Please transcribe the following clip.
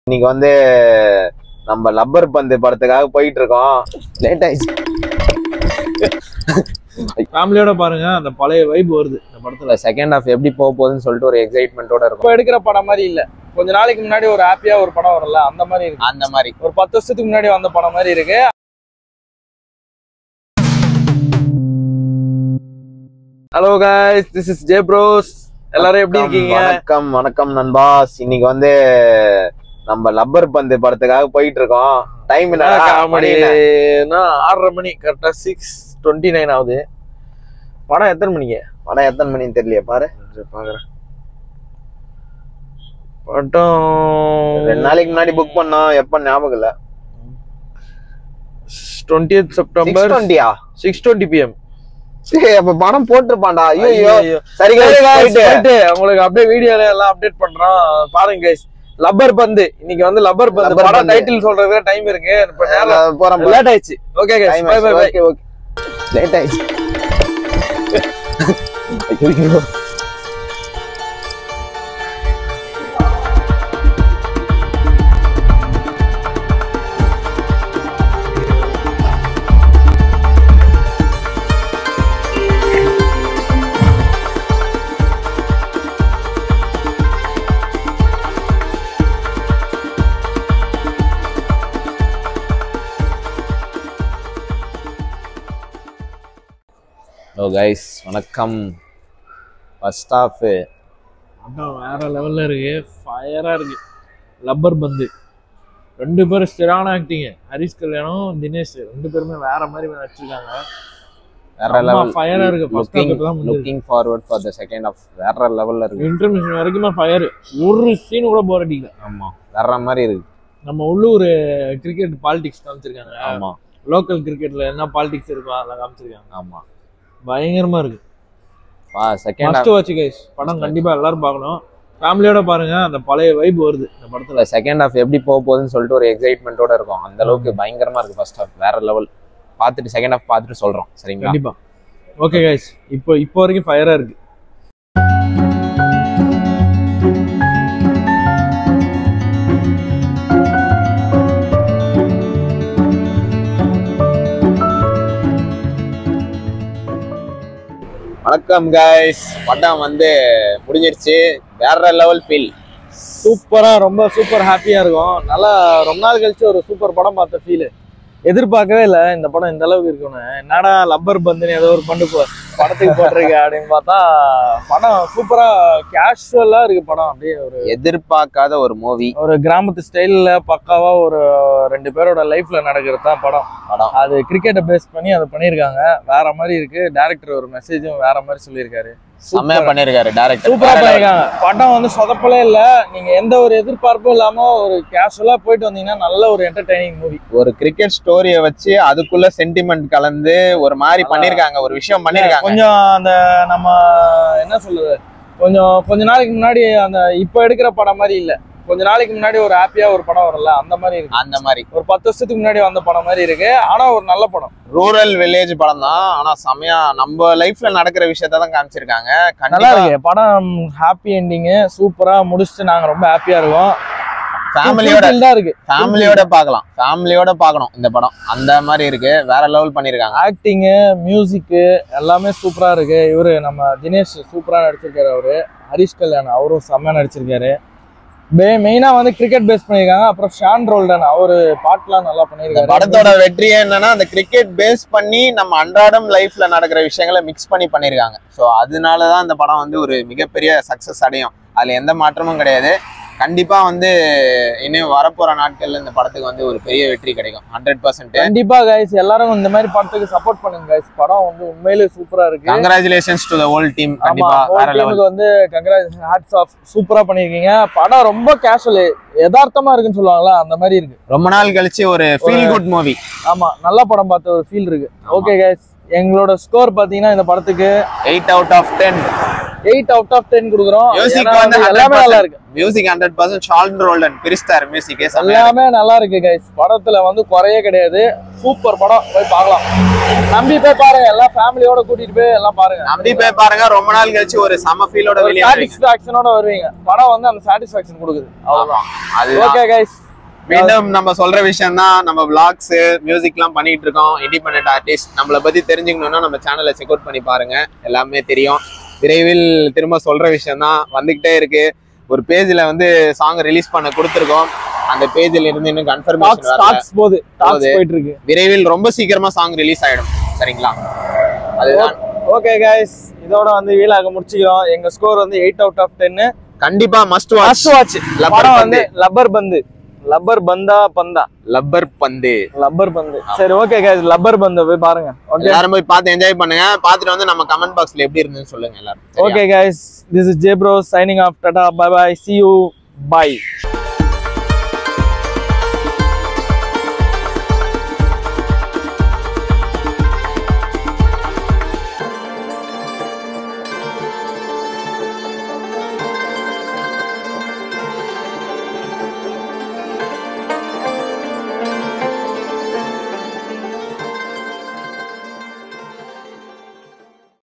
இன்னைக்கு வந்து நம்ம லப்பர் பந்து படத்துக்காக போயிட்டு இருக்கோம். லேட் ஆயிடுச்சு. ஃபேமிலியோட பாருங்க, அந்த பழைய வைப் வருது இந்த படத்துல. செகண்ட் ஹாஃப் எப்படி போக போகுதுன்னு சொல்லிட்டு ஒரு எக்ஸைட்மெண்டோட இருக்கும். இப்போ எடுக்கிற படம் மாதிரி இல்ல, கொஞ்ச நாளைக்கு முன்னாடி ஒரு ஹாப்பியா ஒரு படம் வரல அந்த மாதிரி இருக்கு. அந்த மாதிரி ஒரு 10 வருஷத்துக்கு முன்னாடி வந்த படம் மாதிரி இருக்கு. Hello guys, this is J Bros. எல்லாரும் எப்படி இருக்கீங்க? வணக்கம் வணக்கம் நண்பாஸ். இன்னைக்கு வந்து நம்ம லப்பர் பந்து படத்துக்காக போயிட்டு இருக்கோம். டைம் என்ன? காமெடினா 6:30 மணி, கரெக்டா 6:29 ஆகுது. படம் எத்தனை மணிக்கு? படம் எத்தனை மணின்னு தெரியலையே, பாரு பாக்குறேன். படம் 2 நாளைக்கு முன்னாடி புக் பண்ணோம். எப்ப ஞாபகம் இல்ல. 20th September 6:20 PM. அப்ப படம் போட்டுருப்பான்டா. ஐயோ சரி உங்களுக்கு அப்படியே வீடியோல எல்லாம் அப்டேட் பண்றோம், பாருங்க கைஸ். லப்பர் பந்து இன்னைக்கு வந்து லப்பர் பந்து படம் டைட்டில் சொல்றதுக்கு டைம் இருக்கு. இப்ப நேரா போறோம். லேட் ஆயிடுச்சு. Okay guys, bye bye bye. Okay late ஆயிடுச்சு. ஹலோ கைஸ், வணக்கம். ஃபர்ஸ்ட் ஹாஃப் படம் வேற லெவல்ல இருக்கு, ஃபயரா இருக்கு. லப்பர் பந்து 2 பேரும் ஸ்திரான ஆக்டிங். ஹரிஷ் கல்யாணம், தினேஷ் 2 பேருமே வேற மாதிரி நடிச்சிருக்காங்க. வேற லெவல் ஃபயரா இருக்கு. ஃபர்ஸ்ட் ஹாஃப் தான் looking forward for the second half. வேற லெவல்ல இருக்கு. இன்டர்மிஷன் வரைக்கும் ஃபயர். ஒரு சீன் கூட போர் அடிக்கல. ஆமா, வேற மாதிரி இருக்கு. நம்ம உள்ளூர் கிரிக்கெட் பாலிடிக்ஸ் காமிச்சிருக்காங்க. ஆமா, லோக்கல் கிரிக்கெட்ல என்ன பாலிடிக்ஸ் இருக்கோ அதெல்லாம் காமிச்சிருக்காங்க. ஆமா, பயங்கரமா இருக்கு. செகண்ட் ஃபர்ஸ்ட் வாட்ச் கைஸ், படம் கண்டிப்பா எல்லாரும் பார்க்கணும். ஃபேமிலியோட பாருங்க, அந்த பழைய வைப் வருது இந்த படத்துல. செகண்ட் ஹாஃப் எப்படி போக போகுதுன்னு சொல்லிட்டு ஒரு எக்ஸைட்மெண்டோட இருக்கும். அந்த அளவுக்கு பயங்கரமா இருக்கு. ஃபர்ஸ்ட் ஹாஃப் வேற லெவல். பார்த்துட்டு செகண்ட் ஹாஃப் பார்த்துட்டு சொல்றோம், சரிங்களா? கண்டிப்பா. ஓகே கைஸ், இப்போ வரைக்கும் ஃபயரா இருக்கு. வணக்கம் கைஸ், படம் வந்து முடிஞ்சிருச்சு. வேற லெவல் ஃபீல். சூப்பரா, ரொம்ப சூப்பர் ஹாப்பியா இருக்கும். நல்லா ரொம்ப நாள் கழிச்சு ஒரு சூப்பர் படம் பார்த்த ஃபீல். எதிர்பார்க்கவே இல்லை இந்த படம் இந்த அளவுக்கு இருக்குன்னு. என்னடா லப்பர் பந்துன்னு ஏதோ ஒரு படத்துக்கு போட்டிருக்கு அப்படின்னு பார்த்தா படம் சூப்பரா கேஷுவலா இருக்கு. படம் அப்படியே ஒரு எதிர்பார்க்காத ஒரு மூவி. ஒரு கிராமத்து ஸ்டைல்ல பக்காவா ஒரு 2 பேரோட லைஃப்ல நடக்கிறது தான் படம். அது கிரிக்கெட்டை பேஸ் பண்ணி அதை பண்ணியிருக்காங்க. வேற மாதிரி இருக்கு. டைரக்டர் ஒரு மெசேஜும் வேற மாதிரி சொல்லியிருக்காரு. செம்மையா பண்ணிருக்காரு டைரக்டர். சூப்பரா பண்ணிருக்காங்க. படம் வந்து சொதப்பலே இல்ல. நீங்க எந்த ஒரு எதிர்பார்ப்பும் இல்லாம ஒரு கேஷுவலா போயிட்டு வந்தீங்கன்னா நல்ல ஒரு என்டர்டைனிங் மூவி. ஒரு கிரிக்கெட் ஸ்டோரிய வச்சு அதுக்குள்ள சென்டிமெண்ட் கலந்து ஒரு மாதிரி பண்ணிருக்காங்க. ஒரு விஷயம் பண்ணிருக்காங்க. கொஞ்சம் அந்த நம்ம என்ன சொல்றது, கொஞ்ச நாளைக்கு முன்னாடி அந்த இப்ப எடுக்கிற படம் மாதிரி இல்ல. கொஞ்ச நாளைக்கு முன்னாடி ஒரு ஹாப்பியா ஒரு படம் வரல அந்த மாதிரி இருக்கு. அந்த மாதிரி ஒரு 10 வருஷத்துக்கு முன்னாடி வந்த படம் மாதிரி இருக்கு. ஆனா ஒரு நல்ல படம். ரூரல் வில்லேஜ் படம் தான். ஆனா செமையா நம்ம லைஃப்ல நடக்கிற விஷயத்தான் காமிச்சிருக்காங்க. நல்லா இருக்கு படம். Happy ending. சூப்பரா முடிச்சுட்டு நாங்க ரொம்ப ஹாப்பியா இருக்கோம். ஃபேமிலியோட பார்க்கணும் இந்த படம். அந்த மாதிரி இருக்கு. வேற லெவல் பண்ணிருக்காங்க. ஆக்டிங், மியூசிக் எல்லாமே சூப்பரா இருக்கு. இவரு நம்ம தினேஷ் சூப்பரா நடிச்சிருக்காரு. அவரு ஹரிஷ் கல்யாணம் அவரும் செம்மையா நடிச்சிருக்காரு. மெயினா வந்து கிரிக்கெட் பேஸ் பண்ணிருக்காங்க. அப்புறம் ஷான் ரோல்டன் அவரு பாட்டுலாம் நல்லா பண்ணிருக்காரு. படத்தோட வெற்றியே என்னன்னா அந்த கிரிக்கெட் பேஸ் பண்ணி நம்ம அன்றாடம் லைஃப்ல நடக்கிற விஷயங்களை மிக்ஸ் பண்ணி பண்ணிருக்காங்க. ஸோ அதனாலதான் இந்த படம் வந்து ஒரு மிகப்பெரிய சக்சஸ் அடையும். அதுல எந்த மாற்றமும் கிடையாது. கண்டிப்பா வந்து இன்னும் வரப்போற நாட்கள்ல இந்த படத்துக்கு வந்து ஒரு பெரிய வெற்றி கிடைக்கும். 100%. கண்டிப்பா கைஸ், எல்லாரும் இந்த மாதிரி படத்துக்கு சப்போர்ட் பண்ணுங்க கைஸ். படம் வந்து உண்மையிலே சூப்பரா இருக்கு. Congratulations to the whole team. கண்டிப்பா வேற லெவல். வந்து கங்க்ராச்சுலேஷன், ஹேட்ஸ் ஆஃப். சூப்பரா பண்ணிருக்கீங்க. படம் ரொம்ப கேஷுவல், யதார்த்தமா இருக்குன்னு சொல்லுவாங்களா அந்த மாதிரி இருக்கு. ரொம்ப நாள் கழிச்சு ஒரு ஃபீல் குட் மூவி. ஆமா, நல்ல படம் பார்த்த ஒரு ஃபீல் இருக்கு. ஓகே கைஸ், எங்களோட ஸ்கோர் பாத்தீங்கன்னா இந்த படத்துக்கு 8 out of 10. 8 out of 10 கொடுக்குறோம். மியூசிக் வந்து எல்லாமே நல்லா இருக்கு. மியூசிக் 100% ஷால்டன் ரோல்டன் பிரிஸ்டார் மியூசிக் எல்லாமே நல்லா இருக்கு கைஸ். படத்துல வந்து குறையே கிடையாது. சூப்பர் படம், போய் பார்க்கலாம். நம்பி போய் பாருங்க, எல்லாம் ஃபேமிலியோட கூட்டிட்டு போய் எல்லாம் பாருங்க. நம்பி போய் பாருங்க, ரொம்ப நாள் கழிச்சு ஒரு செம ஃபீலோட வெளிய வருவீங்க, சாட்டிஸ்ஃபேக்ஷனோட வருவீங்க. படம் வந்து அந்த சாட்டிஸ்ஃபேக்ஷன் கொடுக்குது. அவ்வளவுதான். அது ஓகே கைஸ், மீண்டும் நம்ம சொல்ற விஷயம் தான், நம்ம விளாக்ஸ் மியூசிக்லாம் பண்ணிட்டு இருக்கோம். இண்டிபெண்டன்ட் ஆர்டிஸ்ட் நம்மளை பத்தி தெரிஞ்சுக்கணும்னா நம்ம சேனலை செக் அவுட் பண்ணி பாருங்க, எல்லாமே தெரியும். விரைவில் திரும்ப சொல்ற விஷயம் தான் வந்துகிட்டே இருக்கு. ஒரு பேஜ்ல வந்து சாங் ரிலீஸ் பண்ண கொடுத்துருக்கோம். அந்த பேஜ்ல இருந்து இன்னும் கன்ஃபர்மேஷன் போயிட்டு இருக்கு. விரைவில் ரொம்ப சீக்கிரமா சாங் ரிலீஸ் ஆயிடும். சரிங்களா? அதுதான். ஓகே கைஸ், இதோட வந்து வீலாக முடிச்சுக்கிறோம். எங்க ஸ்கோர் வந்து 8 out of 10. கண்டிப்பா மஸ்ட் வாட்ச். படம் வந்து லப்பர் பந்து. லப்பர் பந்தா பந்தா லப்பர் பந்து. லப்பர் பந்து. சரி ஓகே கைஸ், லப்பர் பந்து போய் பாருங்க. ஓகே, எல்லாரும் போய் பார்த்து என்ஜாய் பண்ணுங்க. பார்த்துட்டு வந்து நம்ம கமெண்ட் பாக்ஸ்ல எப்படி இருந்துன்னு சொல்லுங்க எல்லாரும். Okay guys, this is J Bro signing off. Tata, bye bye, see you, bye.